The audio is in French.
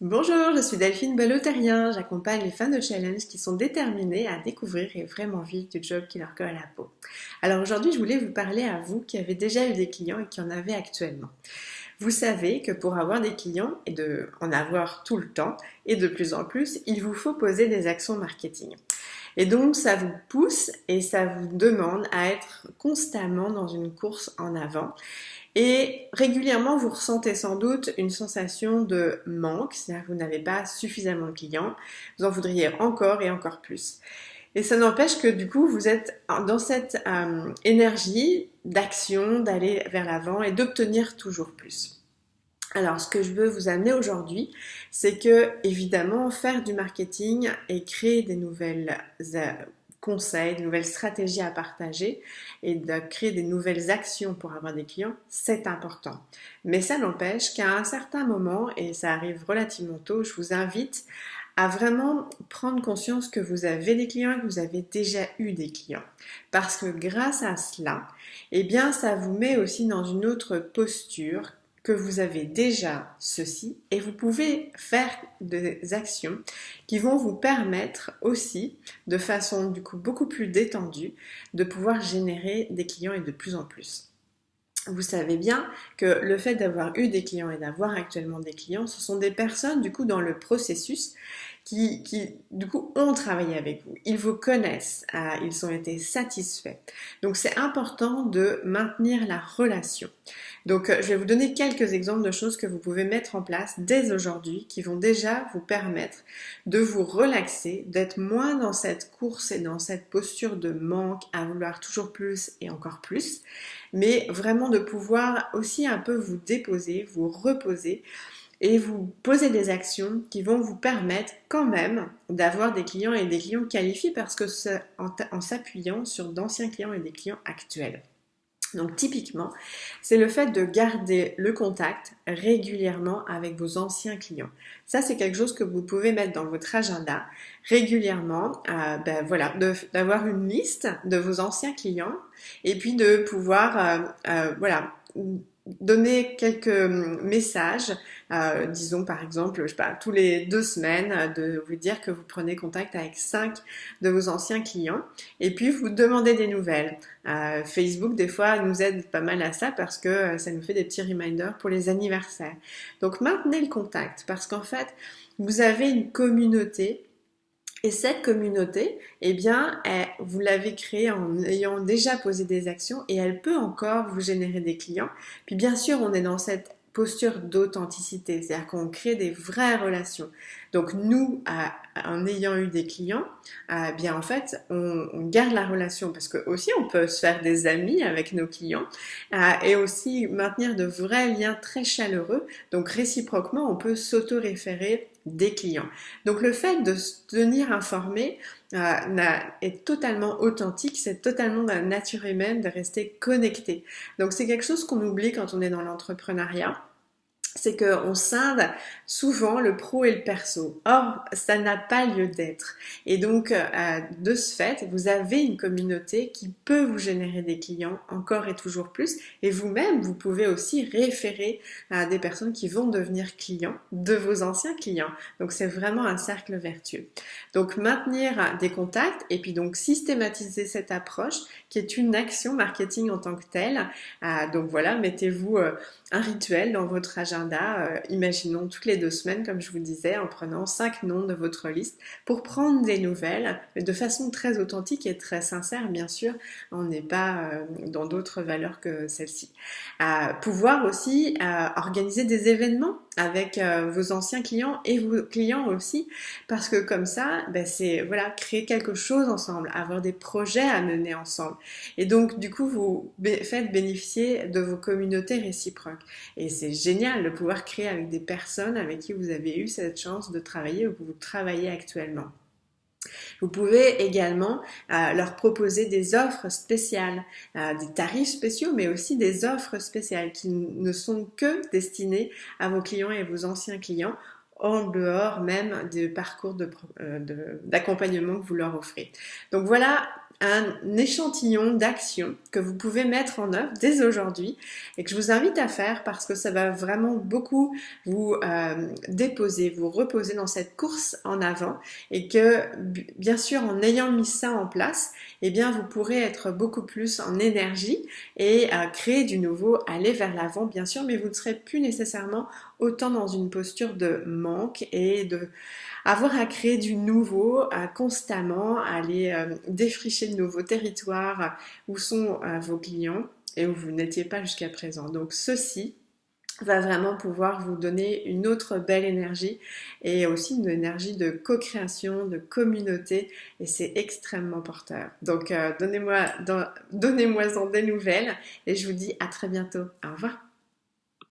Bonjour, je suis Delphine Ballotérien. J'accompagne les fans de challenge qui sont déterminés à découvrir et vraiment vivre du job qui leur colle à la peau. Alors aujourd'hui, je voulais vous parler à vous qui avez déjà eu des clients et qui en avez actuellement. Vous savez que pour avoir des clients et en avoir tout le temps et de plus en plus, il vous faut poser des actions marketing. Et donc, ça vous pousse et ça vous demande à être constamment dans une course en avant. Et régulièrement, vous ressentez sans doute une sensation de manque, c'est-à-dire que vous n'avez pas suffisamment de clients, vous en voudriez encore et encore plus. Et ça n'empêche que du coup, vous êtes dans cette énergie d'action, d'aller vers l'avant et d'obtenir toujours plus. Alors, ce que je veux vous amener aujourd'hui, c'est que, évidemment, faire du marketing et créer des nouvelles conseils, de nouvelles stratégies à partager et de créer des nouvelles actions pour avoir des clients, c'est important. Mais ça n'empêche qu'à un certain moment, et ça arrive relativement tôt, je vous invite à vraiment prendre conscience que vous avez des clients et que vous avez déjà eu des clients. Parce que grâce à cela, eh bien, ça vous met aussi dans une autre posture que vous avez déjà ceci et vous pouvez faire des actions qui vont vous permettre aussi, de façon du coup beaucoup plus détendue, de pouvoir générer des clients et de plus en plus. Vous savez bien que le fait d'avoir eu des clients et d'avoir actuellement des clients, ce sont des personnes du coup dans le processus qui du coup ont travaillé avec vous. Ils vous connaissent, ils ont été satisfaits. Donc c'est important de maintenir la relation. Donc je vais vous donner quelques exemples de choses que vous pouvez mettre en place dès aujourd'hui qui vont déjà vous permettre de vous relaxer, d'être moins dans cette course et dans cette posture de manque à vouloir toujours plus et encore plus, mais vraiment de pouvoir aussi un peu vous déposer, vous reposer et vous poser des actions qui vont vous permettre quand même d'avoir des clients et des clients qualifiés parce que c'est en s'appuyant sur d'anciens clients et des clients actuels. Donc typiquement, c'est le fait de garder le contact régulièrement avec vos anciens clients. Ça, c'est quelque chose que vous pouvez mettre dans votre agenda régulièrement. D'avoir une liste de vos anciens clients et puis de pouvoir, donner quelques messages, disons par exemple, je sais pas, tous les 2 semaines, de vous dire que vous prenez contact avec 5 de vos anciens clients et puis vous demandez des nouvelles. Facebook, des fois, nous aide pas mal à ça parce que ça nous fait des petits reminders pour les anniversaires. Donc maintenez le contact parce qu'en fait, vous avez une communauté. Et cette communauté, eh bien, vous l'avez créée en ayant déjà posé des actions et elle peut encore vous générer des clients. Puis bien sûr, on est dans cette posture d'authenticité, c'est-à-dire qu'on crée des vraies relations. Donc nous, en ayant eu des clients, bien en fait, on garde la relation parce que aussi on peut se faire des amis avec nos clients et aussi maintenir de vrais liens très chaleureux. Donc réciproquement, on peut s'auto-référer des clients. Donc le fait de se tenir informé est totalement authentique, c'est totalement dans la nature humaine de rester connecté. Donc c'est quelque chose qu'on oublie quand on est dans l'entrepreneuriat. C'est qu'on scinde souvent le pro et le perso. Or, ça n'a pas lieu d'être. Et donc, de ce fait, vous avez une communauté qui peut vous générer des clients encore et toujours plus. Et vous-même, vous pouvez aussi référer à des personnes qui vont devenir clients de vos anciens clients. Donc, c'est vraiment un cercle vertueux. Donc, maintenir des contacts et puis donc systématiser cette approche qui est une action marketing en tant que telle. Donc voilà, mettez-vous un rituel dans votre agenda, imaginons toutes les 2 semaines, comme je vous disais, en prenant 5 noms de votre liste pour prendre des nouvelles, mais de façon très authentique et très sincère, bien sûr, on n'est pas dans d'autres valeurs que celle-ci. Pouvoir aussi organiser des événements avec vos anciens clients et vos clients aussi, parce que comme ça, c'est voilà, créer quelque chose ensemble, avoir des projets à mener ensemble. Et donc, du coup, vous faites bénéficier de vos communautés réciproques. Et c'est génial de pouvoir créer avec des personnes avec qui vous avez eu cette chance de travailler ou que vous travaillez actuellement. Vous pouvez également leur proposer des offres spéciales, des tarifs spéciaux, mais aussi des offres spéciales qui ne sont que destinées à vos clients et vos anciens clients en dehors même des parcours d'accompagnement que vous leur offrez. Donc voilà un échantillon d'actions que vous pouvez mettre en œuvre dès aujourd'hui et que je vous invite à faire parce que ça va vraiment beaucoup vous déposer, vous reposer dans cette course en avant et que bien sûr en ayant mis ça en place, eh bien vous pourrez être beaucoup plus en énergie et créer du nouveau, aller vers l'avant bien sûr, mais vous ne serez plus nécessairement autant dans une posture de manque et de avoir à créer du nouveau constamment, à aller défricher de nouveaux territoires où sont vos clients et où vous n'étiez pas jusqu'à présent. Donc ceci va vraiment pouvoir vous donner une autre belle énergie et aussi une énergie de co-création, de communauté et c'est extrêmement porteur. Donc donnez-moi en des nouvelles et je vous dis à très bientôt. Au revoir.